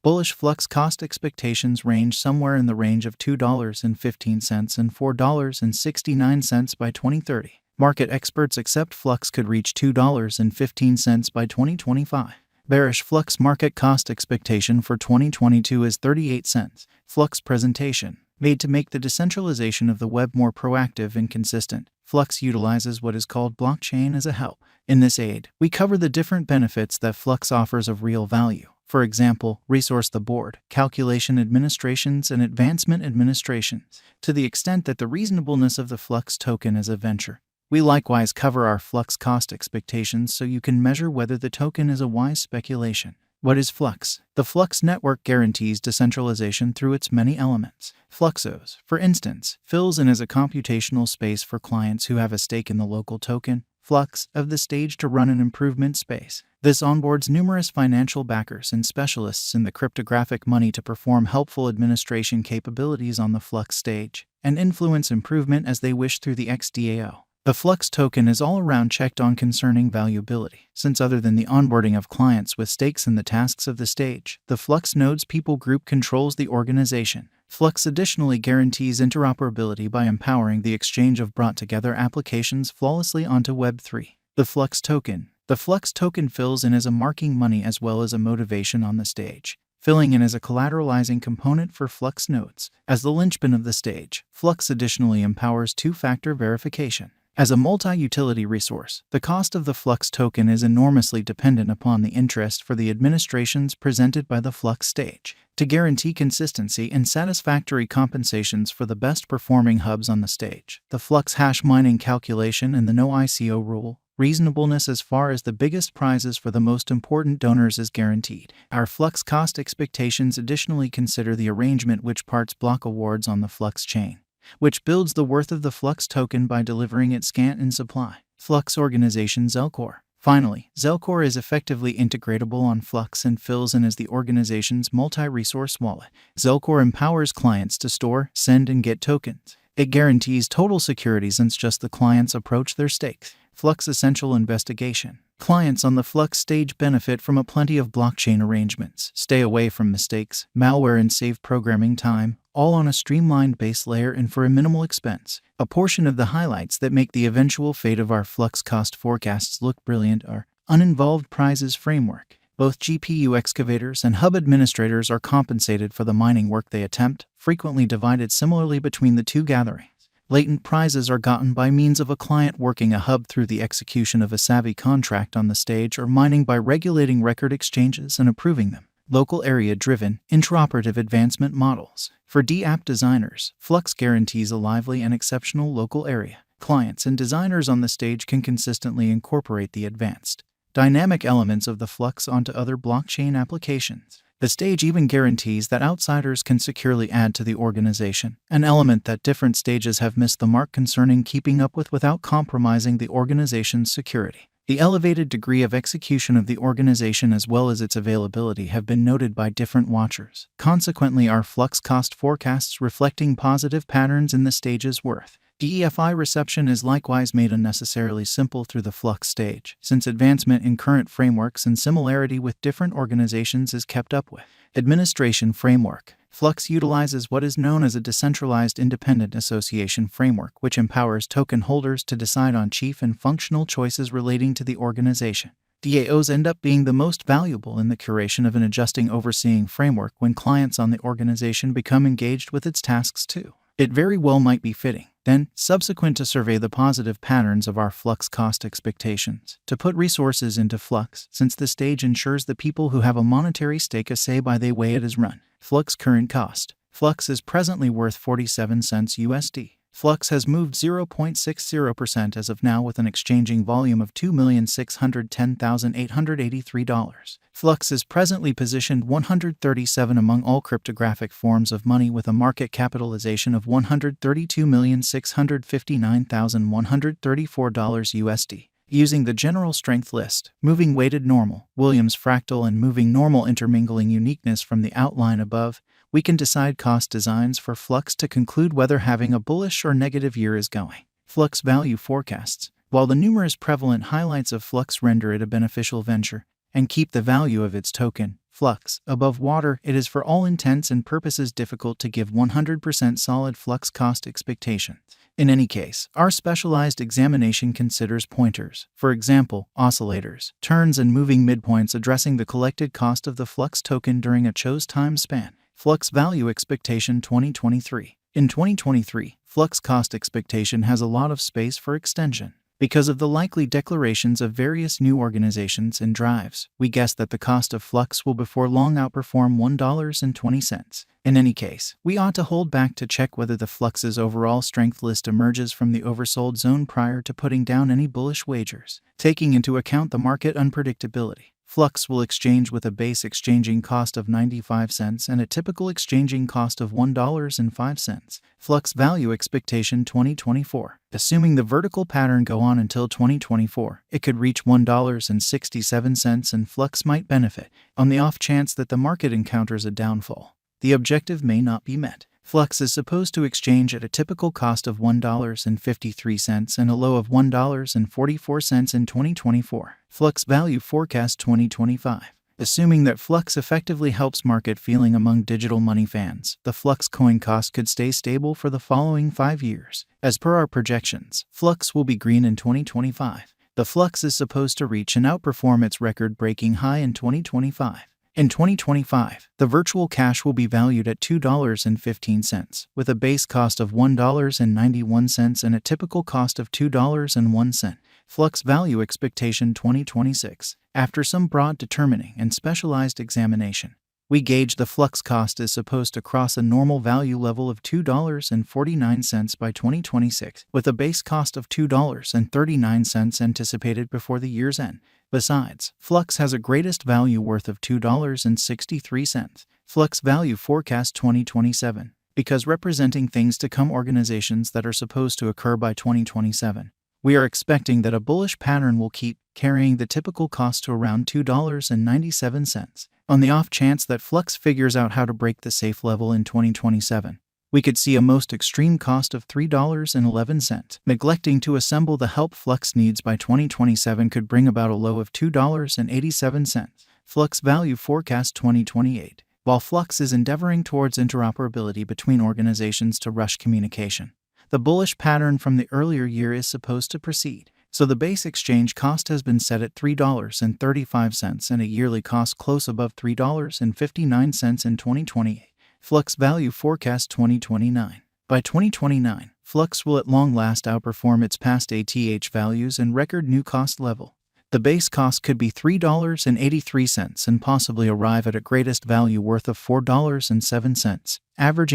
Bullish Flux cost expectations range somewhere in the range of $2.15 and $4.69 by 2030. Market experts accept Flux could reach $2.15 by 2025. Bearish Flux market cost expectation for 2022 is 38 cents. Flux presentation, made to make the decentralization of the web more proactive and consistent. Flux utilizes what is called blockchain as a help. In this aid, we cover the different benefits that Flux offers of real value. For example, resource the board, calculation administrations, and advancement administrations, to the extent that the reasonableness of the Flux token is a venture. We likewise cover our Flux cost expectations so you can measure whether the token is a wise speculation. What is Flux? The Flux network guarantees decentralization through its many elements. Fluxos, for instance, fills in as a computational space for clients who have a stake in the local token, Flux, of the stage to run an improvement space. This onboards numerous financial backers and specialists in the cryptographic money to perform helpful administration capabilities on the Flux stage and influence improvement as they wish through the XDAO. The Flux token is all around checked on concerning valuability, since other than the onboarding of clients with stakes in the tasks of the stage, the Flux nodes people group controls the organization. Flux additionally guarantees interoperability by empowering the exchange of brought-together applications flawlessly onto Web3. The Flux token. The Flux token fills in as a marking money as well as a motivation on the stage, filling in as a collateralizing component for Flux nodes. As the linchpin of the stage, Flux additionally empowers two-factor verification. As a multi-utility resource, the cost of the Flux token is enormously dependent upon the interest for the administrations presented by the Flux stage. To guarantee consistency and satisfactory compensations for the best-performing hubs on the stage, the Flux hash mining calculation and the no ICO rule, reasonableness as far as the biggest prizes for the most important donors is guaranteed. Our Flux cost expectations additionally consider the arrangement which parts block awards on the Flux chain, which builds the worth of the Flux token by delivering it scant in supply. Flux organization Zelcore. Finally, Zelcore is effectively integratable on Flux and fills in as the organization's multi-resource wallet. Zelcore empowers clients to store, send, and get tokens. It guarantees total security since just the clients approach their stakes. Flux Essential Investigation. Clients on the Flux stage benefit from a plenty of blockchain arrangements. Stay away from mistakes, malware, and save programming time, all on a streamlined base layer and for a minimal expense. A portion of the highlights that make the eventual fate of our Flux cost forecasts look brilliant are uninvolved prizes framework. Both GPU excavators and hub administrators are compensated for the mining work they attempt, frequently divided similarly between the two gatherings. Latent prizes are gotten by means of a client working a hub through the execution of a savvy contract on the stage or mining by regulating record exchanges and approving them. Local area-driven, interoperative advancement models. For D-app designers, Flux guarantees a lively and exceptional local area. Clients and designers on the stage can consistently incorporate the advanced, dynamic elements of the Flux onto other blockchain applications. The stage even guarantees that outsiders can securely add to the organization, an element that different stages have missed the mark concerning keeping up with without compromising the organization's security. The elevated degree of execution of the organization as well as its availability have been noted by different watchers. Consequently, our Flux cost forecasts reflecting positive patterns in the stage's worth. DEFI reception is likewise made unnecessarily simple through the Flux stage, since advancement in current frameworks and similarity with different organizations is kept up with. Administration framework. Flux utilizes what is known as a decentralized independent association framework, which empowers token holders to decide on chief and functional choices relating to the organization. DAOs end up being the most valuable in the curation of an adjusting overseeing framework when clients on the organization become engaged with its tasks too. It very well might be fitting, then, subsequent to survey the positive patterns of our Flux cost expectations, to put resources into Flux, since the stage ensures the people who have a monetary stake a say by the way it is run. Flux current cost. Flux is presently worth 47 cents USD. Flux has moved 0.60% as of now with an exchanging volume of $2,610,883. Flux is presently positioned 137 among all cryptographic forms of money with a market capitalization of $132,659,134 USD. Using the general strength list, moving weighted normal, Williams fractal and moving normal intermingling uniqueness from the outline above, we can decide cost designs for Flux to conclude whether having a bullish or negative year is going. Flux value forecasts. While the numerous prevalent highlights of Flux render it a beneficial venture and keep the value of its token, Flux. Above water, it is for all intents and purposes difficult to give 100% solid Flux cost expectations. In any case, our specialized examination considers pointers, for example, oscillators, turns and moving midpoints addressing the collected cost of the Flux token during a chose time span. Flux Value Expectation 2023. In 2023, Flux cost expectation has a lot of space for extension. Because of the likely declarations of various new organizations and drives, we guess that the cost of Flux will before long outperform $1.20. In any case, we ought to hold back to check whether the Flux's overall strength list emerges from the oversold zone prior to putting down any bullish wagers. Taking into account the market unpredictability, Flux will exchange with a base exchanging cost of 95 cents and a typical exchanging cost of $1.05. Flux Value Expectation 2024. Assuming the vertical pattern go on until 2024, it could reach $1.67 and Flux might benefit. On the off chance that the market encounters a downfall, the objective may not be met. Flux is supposed to exchange at a typical cost of $1.53 and a low of $1.44 in 2024. Flux Value Forecast 2025. Assuming that Flux effectively helps market feeling among digital money fans, the Flux coin cost could stay stable for the following 5 years. As per our projections, Flux will be green in 2025. The Flux is supposed to reach and outperform its record-breaking high in 2025. In 2025, the virtual cash will be valued at $2.15, with a base cost of $1.91 and a typical cost of $2.01. Flux Value Expectation 2026. After some broad determining and specialized examination, we gauge the Flux cost is supposed to cross a normal value level of $2.49 by 2026, with a base cost of $2.39 anticipated before the year's end. Besides, Flux has a greatest value worth of $2.63. Flux Value Forecast 2027. Because representing things to come organizations that are supposed to occur by 2027, we are expecting that a bullish pattern will keep carrying the typical cost to around $2.97. On the off chance that Flux figures out how to break the safe level in 2027, we could see a most extreme cost of $3.11. Neglecting to assemble the help Flux needs by 2027 could bring about a low of $2.87. Flux Value Forecast 2028. While Flux is endeavoring towards interoperability between organizations to rush communication, the bullish pattern from the earlier year is supposed to proceed. So the base exchange cost has been set at $3.35 and a yearly cost close above $3.59 in 2028. Flux Value Forecast 2029. By 2029, Flux will at long last outperform its past ATH values and record new cost level. The base cost could be $3.83 and possibly arrive at a greatest value worth of $4.07, averaging